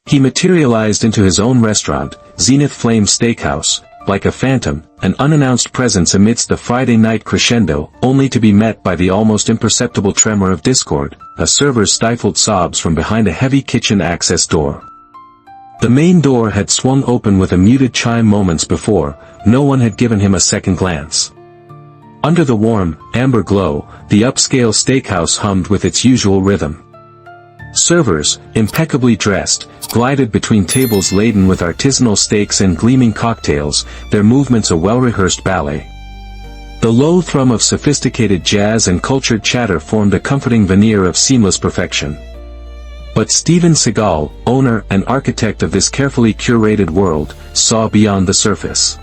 He materialized into his own restaurant, Zenith Flame Steakhouse, like a phantom, an unannounced presence amidst the Friday night crescendo, only to be met by the almost imperceptible tremor of discord, a server's stifled sobs from behind a heavy kitchen access door. The main door had swung open with a muted chime moments before. No one had given him a second glance. Under the warm, amber glow, the upscale steakhouse hummed with its usual rhythm. Servers, impeccably dressed, glided between tables laden with artisanal steaks and gleaming cocktails, their movements a well-rehearsed ballet. The low thrum of sophisticated jazz and cultured chatter formed a comforting veneer of seamless perfection. But Steven Seagal, owner and architect of this carefully curated world, saw beyond the surface.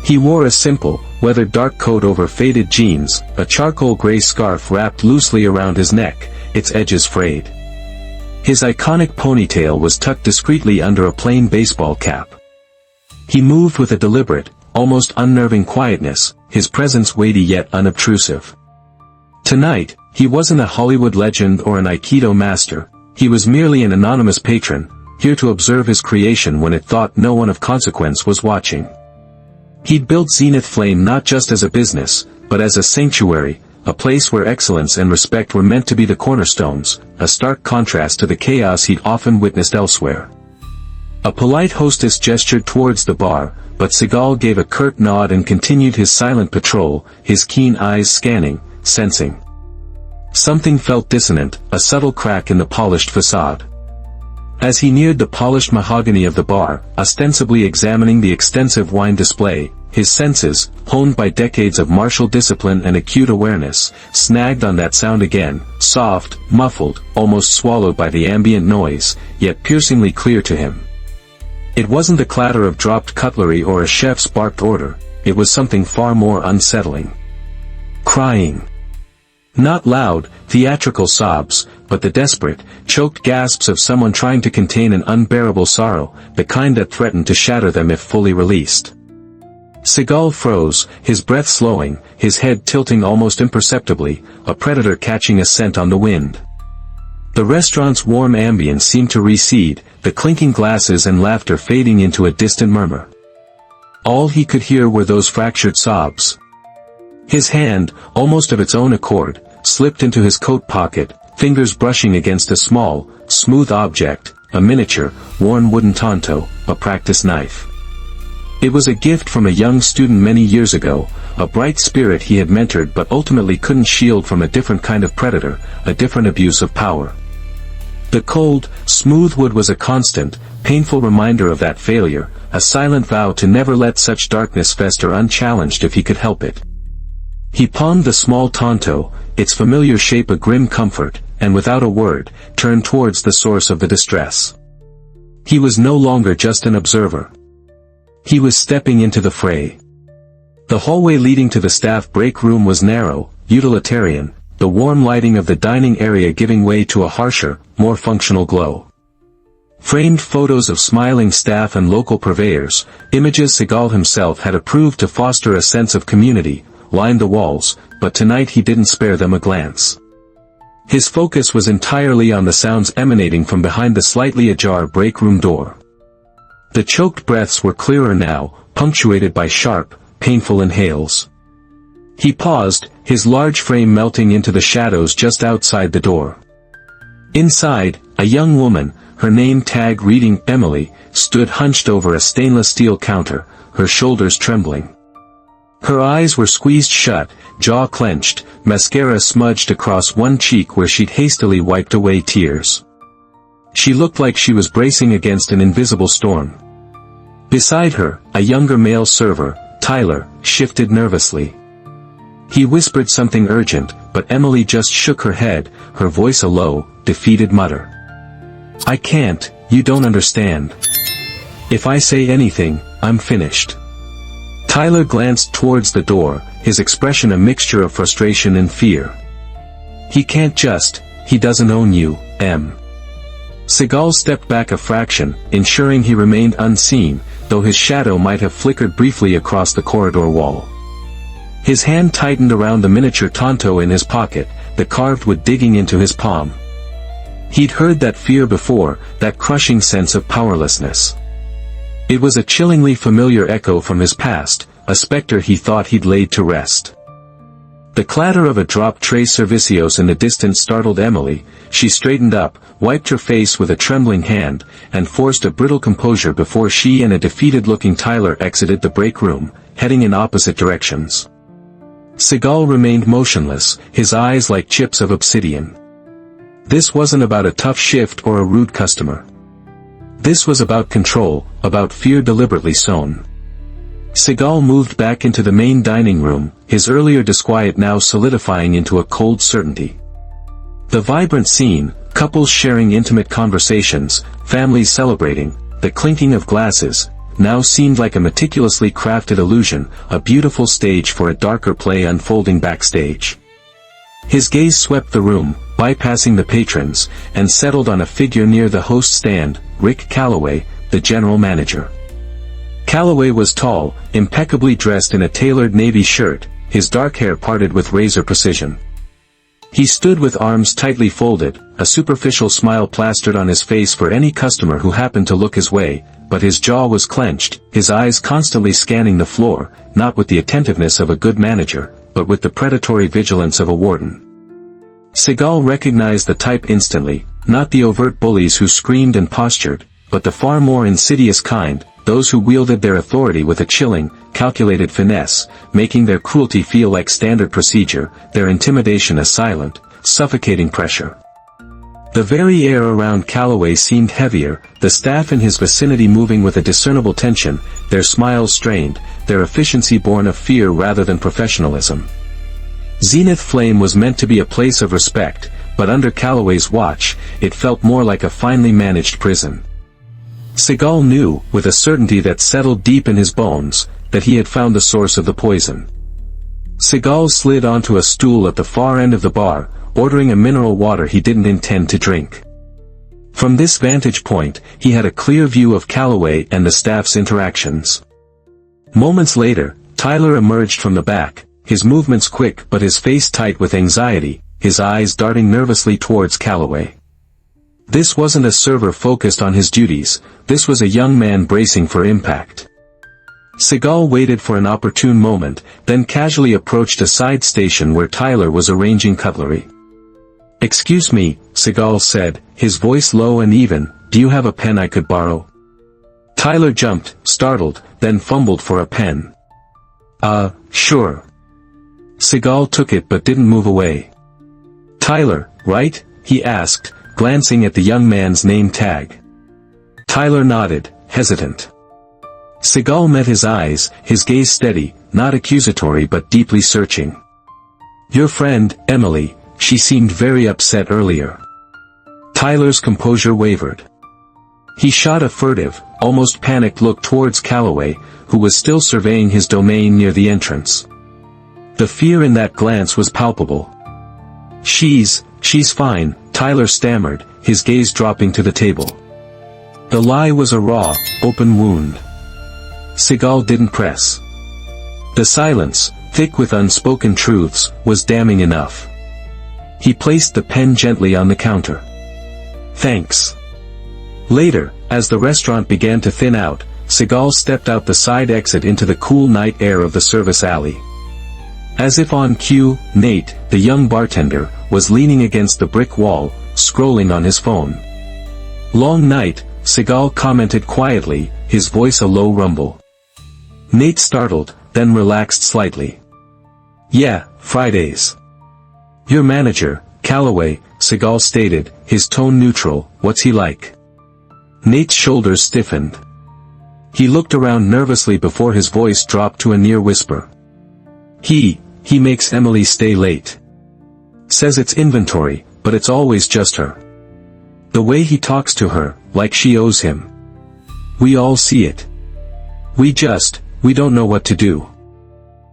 He wore a simple, weathered dark coat over faded jeans, a charcoal gray scarf wrapped loosely around his neck, its edges frayed. His iconic ponytail was tucked discreetly under a plain baseball cap. He moved with a deliberate, almost unnerving quietness, his presence weighty yet unobtrusive. Tonight, he wasn't a Hollywood legend or an Aikido master, he was merely an anonymous patron, here to observe his creation when it thought no one of consequence was watching. He'd built Zenith Flame not just as a business, but as a sanctuary, a place where excellence and respect were meant to be the cornerstones, a stark contrast to the chaos he'd often witnessed elsewhere. A polite hostess gestured towards the bar, but Seagal gave a curt nod and continued his silent patrol, his keen eyes scanning, sensing. Something felt dissonant, a subtle crack in the polished facade. As he neared the polished mahogany of the bar, ostensibly examining the extensive wine display, his senses, honed by decades of martial discipline and acute awareness, snagged on that sound again, soft, muffled, almost swallowed by the ambient noise, yet piercingly clear to him. It wasn't the clatter of dropped cutlery or a chef's barked order, it was something far more unsettling. Crying. Not loud, theatrical sobs, but the desperate, choked gasps of someone trying to contain an unbearable sorrow, the kind that threatened to shatter them if fully released. Seagal froze, his breath slowing, his head tilting almost imperceptibly, a predator catching a scent on the wind. The restaurant's warm ambience seemed to recede, the clinking glasses and laughter fading into a distant murmur. All he could hear were those fractured sobs. His hand, almost of its own accord, slipped into his coat pocket, fingers brushing against a small, smooth object, a miniature, worn wooden tonto, a practice knife. It was a gift from a young student many years ago, a bright spirit he had mentored but ultimately couldn't shield from a different kind of predator, a different abuse of power. The cold, smooth wood was a constant, painful reminder of that failure, a silent vow to never let such darkness fester unchallenged if he could help it. He palmed the small tonto, its familiar shape a grim comfort, and without a word, turned towards the source of the distress. He was no longer just an observer. He was stepping into the fray. The hallway leading to the staff break room was narrow, utilitarian, the warm lighting of the dining area giving way to a harsher, more functional glow. Framed photos of smiling staff and local purveyors, images Seagal himself had approved to foster a sense of community, lined the walls, but tonight he didn't spare them a glance. His focus was entirely on the sounds emanating from behind the slightly ajar break room door. The choked breaths were clearer now, punctuated by sharp, painful inhales. He paused, his large frame melting into the shadows just outside the door. Inside, a young woman, her name tag reading Emily, stood hunched over a stainless steel counter, her shoulders trembling. Her eyes were squeezed shut, jaw clenched, mascara smudged across one cheek where she'd hastily wiped away tears. She looked like she was bracing against an invisible storm. Beside her, a younger male server, Tyler, shifted nervously. He whispered something urgent, but Emily just shook her head, her voice a low, defeated mutter. "I can't, you don't understand. If I say anything, I'm finished." Tyler glanced towards the door, his expression a mixture of frustration and fear. "He can't just, he doesn't own you, Em." Seagal stepped back a fraction, ensuring he remained unseen, though his shadow might have flickered briefly across the corridor wall. His hand tightened around the miniature tonto in his pocket, the carved wood digging into his palm. He'd heard that fear before, that crushing sense of powerlessness. It was a chillingly familiar echo from his past, a specter he thought he'd laid to rest. The clatter of a dropped tray servicios in the distance startled Emily. She straightened up, wiped her face with a trembling hand, and forced a brittle composure before she and a defeated-looking Tyler exited the break room, heading in opposite directions. Seagal remained motionless, his eyes like chips of obsidian. This wasn't about a tough shift or a rude customer. This was about control, about fear deliberately sown. Seagal moved back into the main dining room, his earlier disquiet now solidifying into a cold certainty. The vibrant scene, couples sharing intimate conversations, families celebrating, the clinking of glasses, now seemed like a meticulously crafted illusion, a beautiful stage for a darker play unfolding backstage. His gaze swept the room, bypassing the patrons, and settled on a figure near the host stand, Rick Calaway, the general manager. Calaway was tall, impeccably dressed in a tailored navy shirt, his dark hair parted with razor precision. He stood with arms tightly folded, a superficial smile plastered on his face for any customer who happened to look his way, but his jaw was clenched, his eyes constantly scanning the floor, not with the attentiveness of a good manager, but with the predatory vigilance of a warden. Seagal recognized the type instantly, not the overt bullies who screamed and postured, but the far more insidious kind, those who wielded their authority with a chilling, calculated finesse, making their cruelty feel like standard procedure, their intimidation a silent, suffocating pressure. The very air around Calaway seemed heavier, the staff in his vicinity moving with a discernible tension, their smiles strained, their efficiency born of fear rather than professionalism. Zenith Flame was meant to be a place of respect, but under Calaway's watch, it felt more like a finely managed prison. Seagal knew, with a certainty that settled deep in his bones, that he had found the source of the poison. Seagal slid onto a stool at the far end of the bar, ordering a mineral water he didn't intend to drink. From this vantage point, he had a clear view of Calaway and the staff's interactions. Moments later, Tyler emerged from the back, his movements quick but his face tight with anxiety, his eyes darting nervously towards Calaway. This wasn't a server focused on his duties, this was a young man bracing for impact. Seagal waited for an opportune moment, then casually approached a side station where Tyler was arranging cutlery. "Excuse me," Seagal said, his voice low and even, "do you have a pen I could borrow?" Tyler jumped, startled, then fumbled for a pen. Sure." Seagal took it but didn't move away. "Tyler, right?" he asked, glancing at the young man's name tag. Tyler nodded, hesitant. Seagal met his eyes, his gaze steady, not accusatory but deeply searching. "Your friend, Emily, she seemed very upset earlier." Tyler's composure wavered. He shot a furtive, almost panicked look towards Calaway, who was still surveying his domain near the entrance. The fear in that glance was palpable. She's fine," Tyler stammered, his gaze dropping to the table. The lie was a raw, open wound. Seagal didn't press. The silence, thick with unspoken truths, was damning enough. He placed the pen gently on the counter. "Thanks." Later, as the restaurant began to thin out, Seagal stepped out the side exit into the cool night air of the service alley. As if on cue, Nate, the young bartender, was leaning against the brick wall, scrolling on his phone. "Long night," Seagal commented quietly, his voice a low rumble. Nate startled, then relaxed slightly. "Yeah, Fridays." "Your manager, Calaway," Seagal stated, his tone neutral, "what's he like?" Nate's shoulders stiffened. He looked around nervously before his voice dropped to a near whisper. He makes Emily stay late. Says it's inventory, but it's always just her. The way he talks to her, like she owes him. We all see it. We don't know what to do."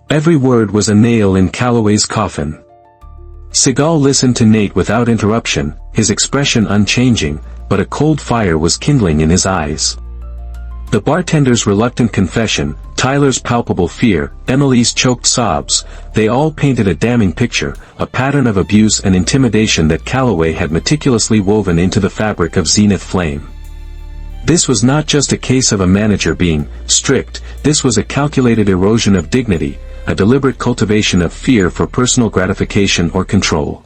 Every word was a nail in Calaway's coffin. Seagal listened to Nate without interruption, his expression unchanging, but a cold fire was kindling in his eyes. The bartender's reluctant confession, Tyler's palpable fear, Emily's choked sobs, they all painted a damning picture, a pattern of abuse and intimidation that Calaway had meticulously woven into the fabric of Zenith Flame. This was not just a case of a manager being strict, this was a calculated erosion of dignity, a deliberate cultivation of fear for personal gratification or control.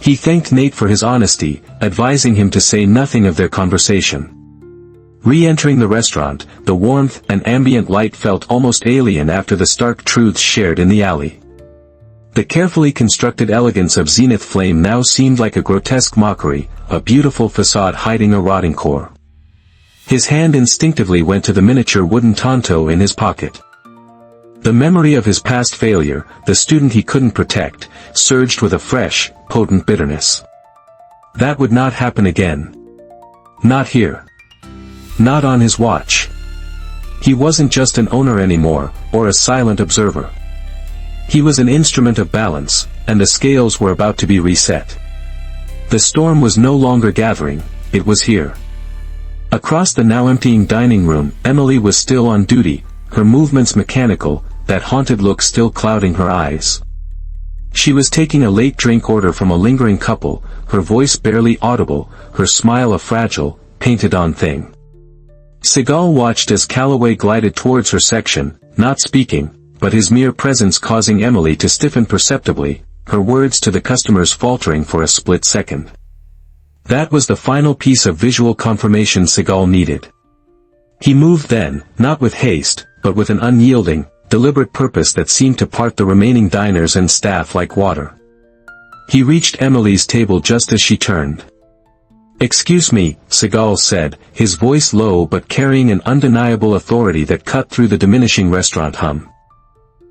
He thanked Nate for his honesty, advising him to say nothing of their conversation. Re-entering the restaurant, the warmth and ambient light felt almost alien after the stark truths shared in the alley. The carefully constructed elegance of Zenith Flame now seemed like a grotesque mockery, a beautiful facade hiding a rotting core. His hand instinctively went to the miniature wooden Tonto in his pocket. The memory of his past failure, the student he couldn't protect, surged with a fresh, potent bitterness. That would not happen again. Not here. Not on his watch. He wasn't just an owner anymore, or a silent observer. He was an instrument of balance, and the scales were about to be reset. The storm was no longer gathering, it was here. Across the now emptying dining room, Emily was still on duty, her movements mechanical, that haunted look still clouding her eyes. She was taking a late drink order from a lingering couple, her voice barely audible, her smile a fragile, painted-on thing. Seagal watched as Calaway glided towards her section, not speaking, but his mere presence causing Emily to stiffen perceptibly, her words to the customers faltering for a split second. That was the final piece of visual confirmation Seagal needed. He moved then, not with haste, but with an unyielding, deliberate purpose that seemed to part the remaining diners and staff like water. He reached Emily's table just as she turned. "Excuse me," Seagal said, his voice low but carrying an undeniable authority that cut through the diminishing restaurant hum.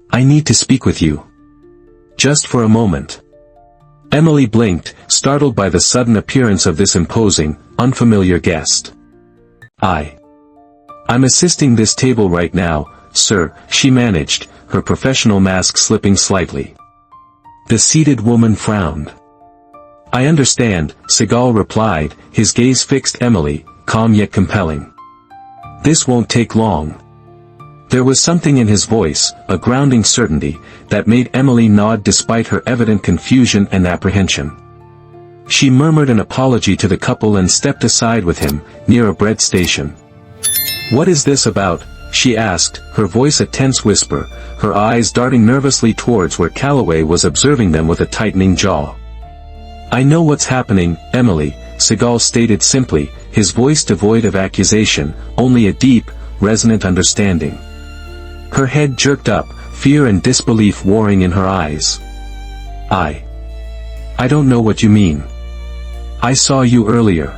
"I need to speak with you. Just for a moment." Emily blinked, startled by the sudden appearance of this imposing, unfamiliar guest. I'm assisting this table right now, sir," she managed, her professional mask slipping slightly. The seated woman frowned. "I understand," Seagal replied, his gaze fixed Emily, calm yet compelling. "This won't take long." There was something in his voice, a grounding certainty, that made Emily nod despite her evident confusion and apprehension. She murmured an apology to the couple and stepped aside with him, near a bread station. "What is this about?" she asked, her voice a tense whisper, her eyes darting nervously towards where Calaway was observing them with a tightening jaw. "I know what's happening, Emily," Seagal stated simply, his voice devoid of accusation, only a deep, resonant understanding. Her head jerked up, fear and disbelief warring in her eyes. I don't know what you mean. I saw you earlier."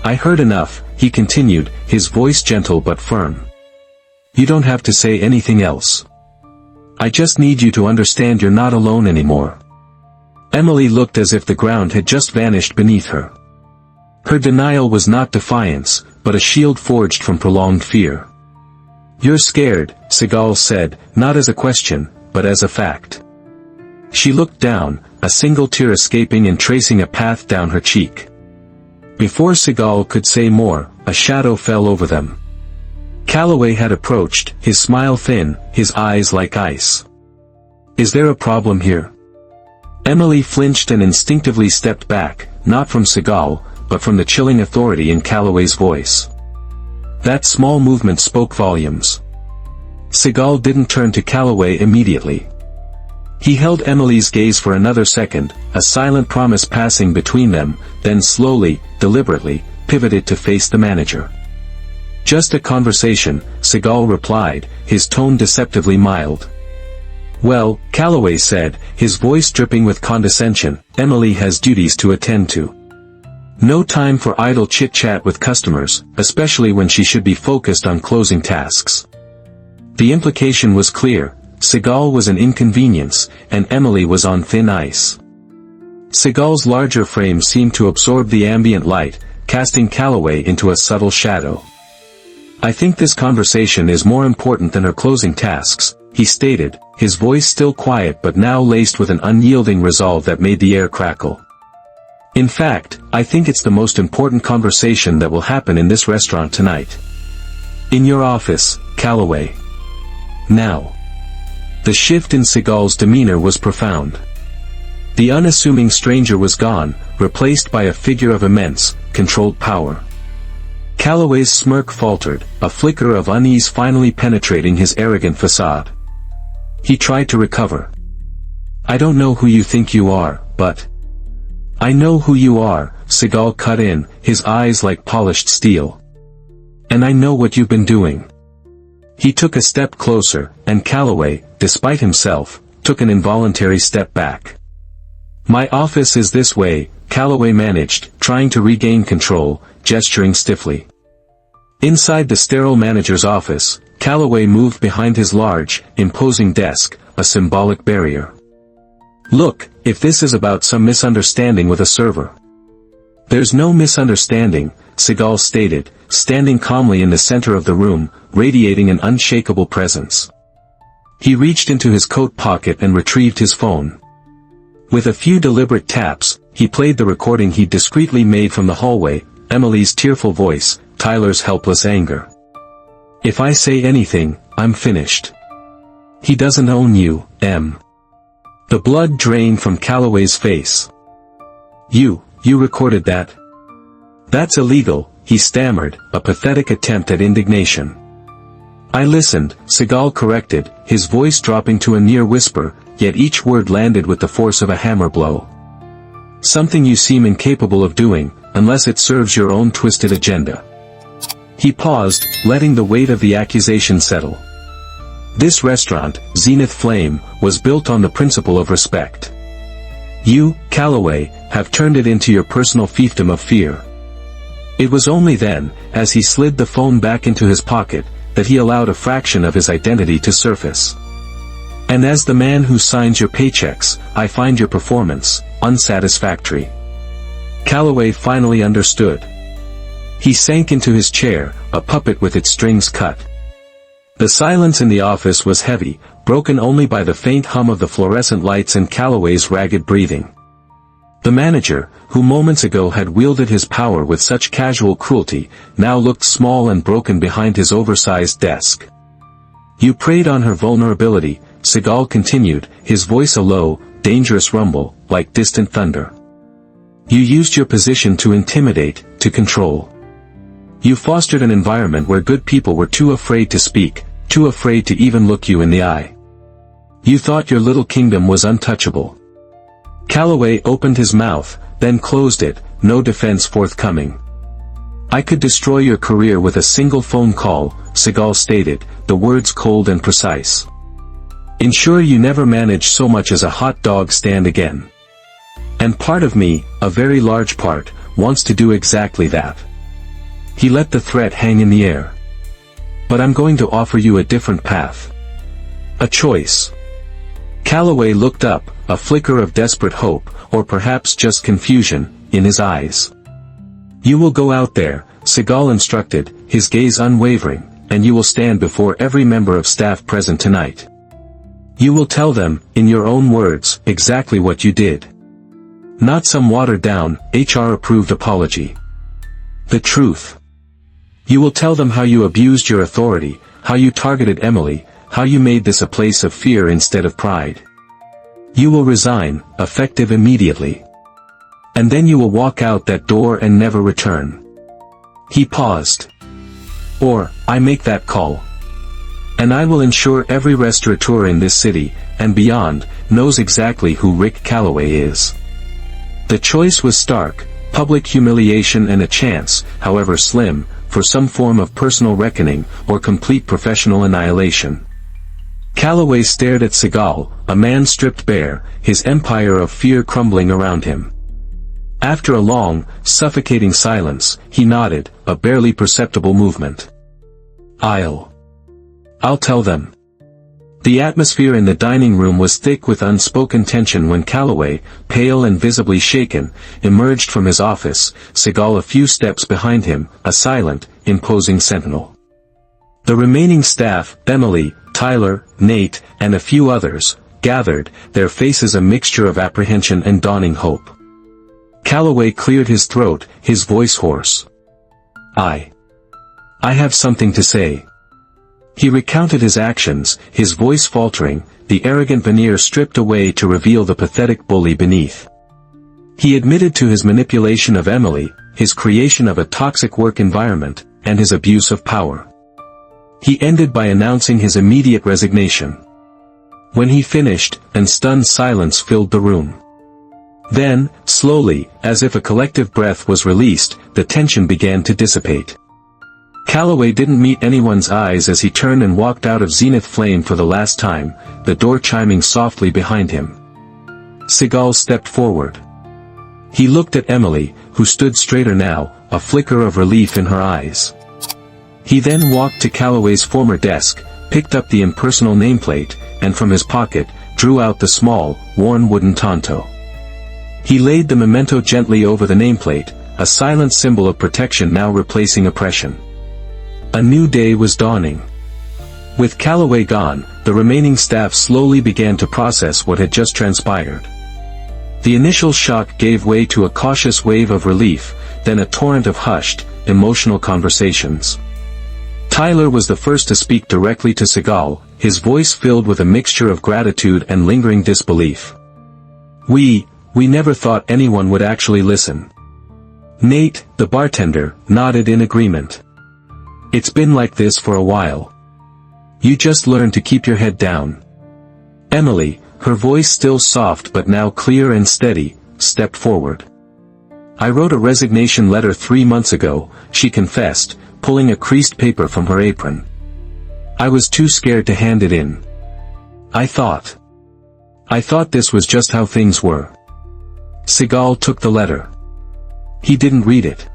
"I heard enough," he continued, his voice gentle but firm. "You don't have to say anything else. I just need you to understand you're not alone anymore." Emily looked as if the ground had just vanished beneath her. Her denial was not defiance, but a shield forged from prolonged fear. "You're scared," Seagal said, not as a question, but as a fact. She looked down, a single tear escaping and tracing a path down her cheek. Before Seagal could say more, a shadow fell over them. Calaway had approached, his smile thin, his eyes like ice. "Is there a problem here?" Emily flinched and instinctively stepped back, not from Seagal, but from the chilling authority in Calaway's voice. That small movement spoke volumes. Seagal didn't turn to Calaway immediately. He held Emily's gaze for another second, a silent promise passing between them, then slowly, deliberately, pivoted to face the manager. "Just a conversation," Seagal replied, his tone deceptively mild. "Well," Calaway said, his voice dripping with condescension, "Emily has duties to attend to. No time for idle chit-chat with customers, especially when she should be focused on closing tasks." The implication was clear, Seagal was an inconvenience, and Emily was on thin ice. Seagal's larger frame seemed to absorb the ambient light, casting Calaway into a subtle shadow. "I think this conversation is more important than her closing tasks," he stated, his voice still quiet but now laced with an unyielding resolve that made the air crackle. "In fact, I think it's the most important conversation that will happen in this restaurant tonight." In your office, Calaway. Now. The shift in Seagal's demeanor was profound. The unassuming stranger was gone, replaced by a figure of immense, controlled power. Calaway's smirk faltered, a flicker of unease finally penetrating his arrogant facade. He tried to recover. I don't know who you think you are, but... I know who you are, Seagal cut in, his eyes like polished steel. And I know what you've been doing. He took a step closer, and Calaway, despite himself, took an involuntary step back. My office is this way, Calaway managed, trying to regain control, gesturing stiffly. Inside the sterile manager's office, Calaway moved behind his large, imposing desk, a symbolic barrier. Look, if this is about some misunderstanding with a server. There's no misunderstanding, Seagal stated, standing calmly in the center of the room, radiating an unshakable presence. He reached into his coat pocket and retrieved his phone. With a few deliberate taps, he played the recording he'd discreetly made from the hallway, Emily's tearful voice, Tyler's helpless anger. If I say anything, I'm finished. He doesn't own you, Em. The blood drained from Calaway's face. You recorded that? That's illegal, he stammered, a pathetic attempt at indignation. I listened, Seagal corrected, his voice dropping to a near whisper, yet each word landed with the force of a hammer blow. Something you seem incapable of doing, unless it serves your own twisted agenda. He paused, letting the weight of the accusation settle. This restaurant, Zenith Flame, was built on the principle of respect. You, Calaway, have turned it into your personal fiefdom of fear. It was only then, as he slid the phone back into his pocket, that he allowed a fraction of his identity to surface. And as the man who signs your paychecks, I find your performance unsatisfactory. Calaway finally understood. He sank into his chair, a puppet with its strings cut. The silence in the office was heavy, broken only by the faint hum of the fluorescent lights and Calaway's ragged breathing. The manager, who moments ago had wielded his power with such casual cruelty, now looked small and broken behind his oversized desk. You preyed on her vulnerability, Seagal continued, his voice a low, dangerous rumble, like distant thunder. You used your position to intimidate, to control. You fostered an environment where good people were too afraid to speak, too afraid to even look you in the eye. You thought your little kingdom was untouchable. Calaway opened his mouth, then closed it, no defense forthcoming. I could destroy your career with a single phone call, Seagal stated, the words cold and precise. Ensure you never manage so much as a hot dog stand again. And part of me, a very large part, wants to do exactly that. He let the threat hang in the air. But I'm going to offer you a different path. A choice. Calaway looked up, a flicker of desperate hope, or perhaps just confusion, in his eyes. You will go out there, Seagal instructed, his gaze unwavering, and you will stand before every member of staff present tonight. You will tell them, in your own words, exactly what you did. Not some watered-down, HR-approved apology. The truth. You will tell them how you abused your authority, how you targeted Emily, how you made this a place of fear instead of pride. You will resign, effective immediately. And then you will walk out that door and never return. He paused. Or, I make that call. And I will ensure every restaurateur in this city, and beyond, knows exactly who Rick Calaway is. The choice was stark, public humiliation and a chance, however slim, for some form of personal reckoning, or complete professional annihilation. Calaway stared at Seagal, a man stripped bare, his empire of fear crumbling around him. After a long, suffocating silence, he nodded, a barely perceptible movement. I'll tell them. The atmosphere in the dining room was thick with unspoken tension when Calaway, pale and visibly shaken, emerged from his office, Seagal a few steps behind him, a silent, imposing sentinel. The remaining staff, Emily, Tyler, Nate, and a few others, gathered, their faces a mixture of apprehension and dawning hope. Calaway cleared his throat, his voice hoarse. I have something to say." He recounted his actions, his voice faltering, the arrogant veneer stripped away to reveal the pathetic bully beneath. He admitted to his manipulation of Emily, his creation of a toxic work environment, and his abuse of power. He ended by announcing his immediate resignation. When he finished, a stunned silence filled the room. Then, slowly, as if a collective breath was released, the tension began to dissipate. Calaway didn't meet anyone's eyes as he turned and walked out of Zenith Flame for the last time, the door chiming softly behind him. Seagal stepped forward. He looked at Emily, who stood straighter now, a flicker of relief in her eyes. He then walked to Calaway's former desk, picked up the impersonal nameplate, and from his pocket, drew out the small, worn wooden tanto. He laid the memento gently over the nameplate, a silent symbol of protection now replacing oppression. A new day was dawning. With Calaway gone, the remaining staff slowly began to process what had just transpired. The initial shock gave way to a cautious wave of relief, then a torrent of hushed, emotional conversations. Tyler was the first to speak directly to Seagal, his voice filled with a mixture of gratitude and lingering disbelief. We never thought anyone would actually listen." Nate, the bartender, nodded in agreement. "It's been like this for a while. You just learn to keep your head down." Emily, her voice still soft but now clear and steady, stepped forward. "I wrote a resignation letter 3 months ago," she confessed, pulling a creased paper from her apron. "I was too scared to hand it in. I thought this was just how things were." Seagal took the letter. He didn't read it.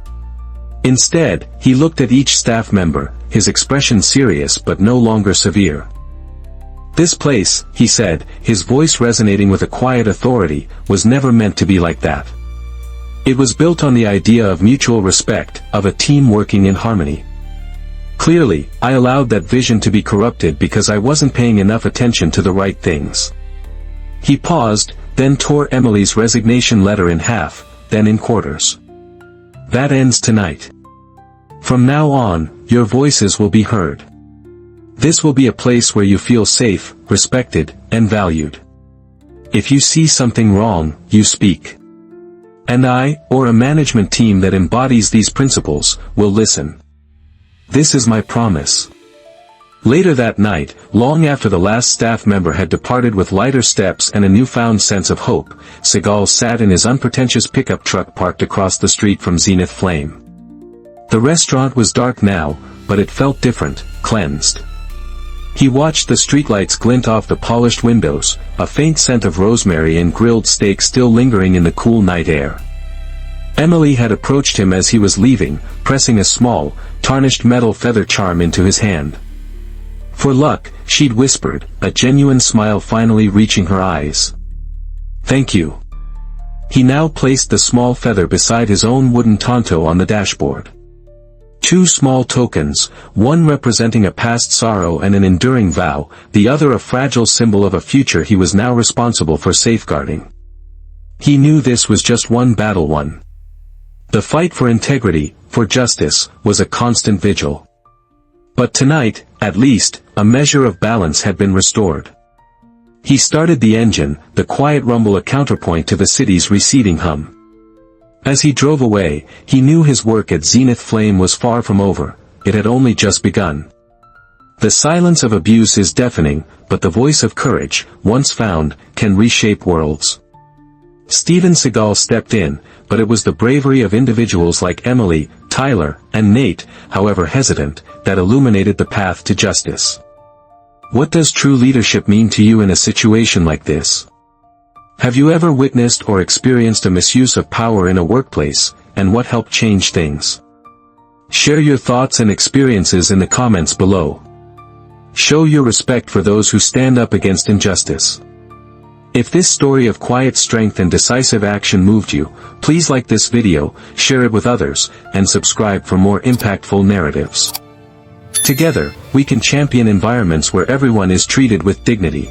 Instead, he looked at each staff member, his expression serious but no longer severe. "This place," he said, his voice resonating with a quiet authority, "was never meant to be like that. It was built on the idea of mutual respect, of a team working in harmony. Clearly, I allowed that vision to be corrupted because I wasn't paying enough attention to the right things." He paused, then tore Emily's resignation letter in half, then in quarters. "That ends tonight. From now on, your voices will be heard. This will be a place where you feel safe, respected, and valued. If you see something wrong, you speak. And I, or a management team that embodies these principles, will listen. This is my promise." Later that night, long after the last staff member had departed with lighter steps and a newfound sense of hope, Seagal sat in his unpretentious pickup truck parked across the street from Zenith Flame. The restaurant was dark now, but it felt different, cleansed. He watched the streetlights glint off the polished windows, a faint scent of rosemary and grilled steak still lingering in the cool night air. Emily had approached him as he was leaving, pressing a small, tarnished metal feather charm into his hand. "For luck," she'd whispered, a genuine smile finally reaching her eyes. "Thank you." He now placed the small feather beside his own wooden tanto on the dashboard. 2 small tokens, one representing a past sorrow and an enduring vow, the other a fragile symbol of a future he was now responsible for safeguarding. He knew this was just one battle won. The fight for integrity, for justice, was a constant vigil. But tonight, at least, a measure of balance had been restored. He started the engine, the quiet rumble a counterpoint to the city's receding hum. As he drove away, he knew his work at Zenith Flame was far from over, it had only just begun. The silence of abuse is deafening, but the voice of courage, once found, can reshape worlds. Steven Seagal stepped in, but it was the bravery of individuals like Emily, Tyler, and Nate, however hesitant, that illuminated the path to justice. What does true leadership mean to you in a situation like this? Have you ever witnessed or experienced a misuse of power in a workplace, and what helped change things? Share your thoughts and experiences in the comments below. Show your respect for those who stand up against injustice. If this story of quiet strength and decisive action moved you, please like this video, share it with others, and subscribe for more impactful narratives. Together, we can champion environments where everyone is treated with dignity.